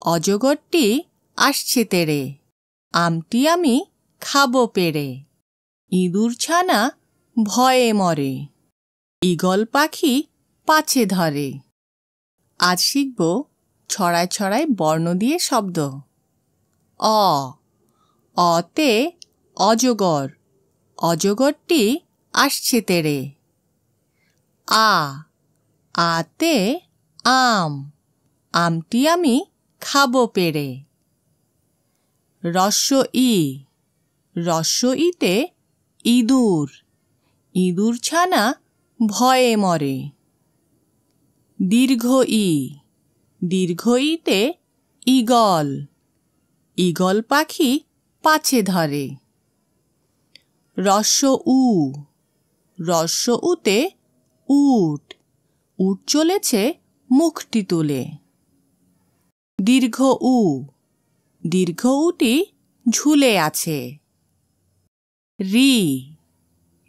অজগরটি আসছে তেড়ে, আমটি আমি খাবো পেড়ে। ইঁদুর ছানা ভয়ে মরে, ঈগল পাখি পাছে ধরে। আজ শিখব ছড়ায় ছড়ায় বর্ণ দিয়ে শব্দ। অ, অতে অজগর, অজগরটি আসছে তেড়ে। আ, আতে আম, আমটি আমি খাবো পেড়ে। রস্য ই, রস্য ইতে ইঁদুর, ইঁদুর ছানা ভয়ে মরে। দীর্ঘ ই, দীর্ঘ ইতে ঈগল, ঈগল পাখি পাছে ধরে। রস্য উ, রস্য উতে উট, উট চলেছে মুখটি তুলে। দীর্ঘ উ, দীর্ঘ উটি ঝুলে আছে। রি,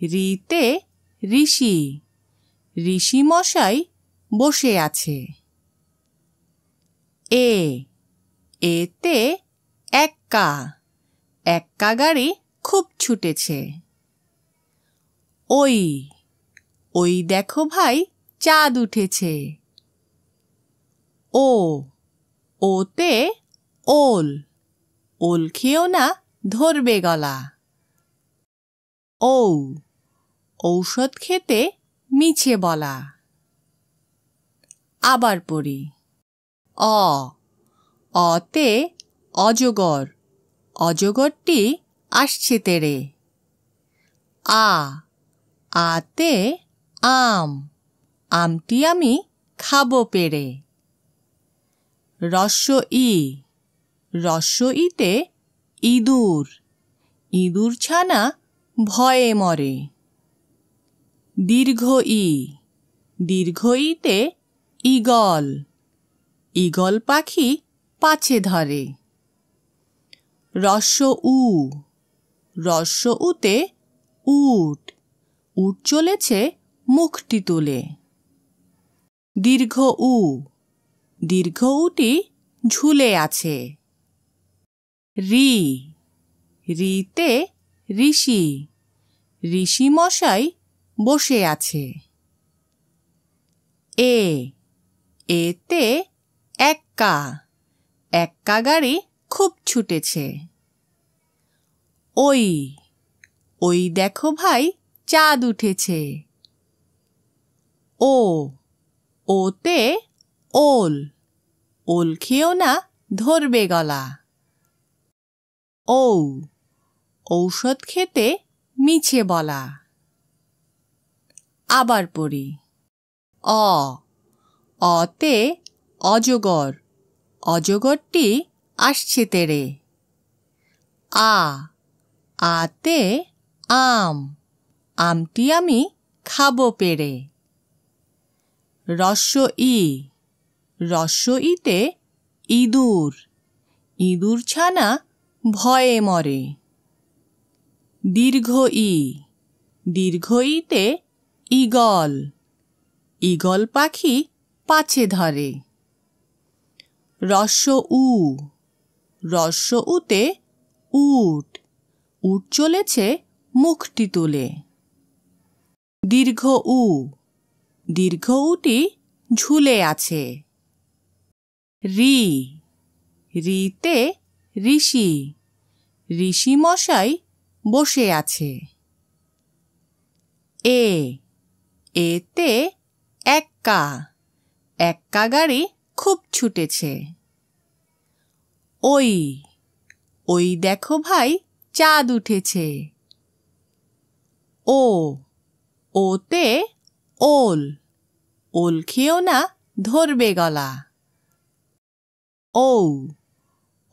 রিতে ঋষি, ঋষি মশাই বসে আছে। এ, এতে এক্কা, এক্কা গাড়ি খুব ছুটেছে। ওই, ওই দেখো ভাই চাঁদ উঠেছে। ও, ওতে ওল, ওল খেও না ধরবে গলা। ঔ, ঔষধ খেতে মিছে বলা। আবার পড়ি। অ, অতে অজগর, অজগরটি আসছে তেড়ে। আ, আতে আম, আমটি আমি খাবো পেড়ে। রস্য ই, রস্য ইতে ইঁদুর, ইঁদুর ছানা ভয়ে মরে। দীর্ঘ ই, দীর্ঘ ইতে ঈগল, ঈগল পাখি পাছে ধরে। রস্য উ, রস্য উতে উট, উট চলেছে মুখটি তুলে। দীর্ঘ উ, দীর্ঘ উটি ঝুলে আছে। রি, রিতে ঋষি, ঋষি মশাই বসে আছে। এ, এতে এক্কা, এক্কা গাড়ি খুব ছুটেছে। ওই, ওই দেখো ভাই চাঁদ উঠেছে। ও, ওতে ওল, ওল খেও না ধরবে গলা। ঔ, ঔষধ খেতে মিছে বলা। আবার পড়ি। অ, অতে অজগর, অজগরটি আসছে তেড়ে। আ, আতে আম, আমটি আমি খাবো পেড়ে। রস্য ই, রস্য ইতে ইঁদুর, ইঁদুর ছানা ভয়ে মরে। দীর্ঘ ই, দীর্ঘ ইতে ঈগল, ঈগল পাখি পাছে ধরে। রস্য উ, রস্য উতে উট, উট চলেছে মুখটি তুলে। দীর্ঘ উ, দীর্ঘ উটি ঝুলে আছে। রি, রিতে ঋষি, ঋষি মশাই বসে আছে। এ, এতে এক্কা, এক্কা গাড়ি খুব ছুটেছে। ওই, ওই দেখো ভাই চাঁদ উঠেছে। ও, ওতে ওল, ওল খেও না ধরবে গলা। ঔ,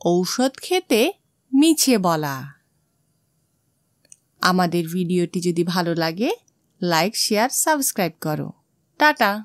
ঔষধ খেতে মিছে বলা। আমাদের ভিডিওটি যদি ভালো লাগে লাইক, শেয়ার, সাবস্ক্রাইব করো। টাটা।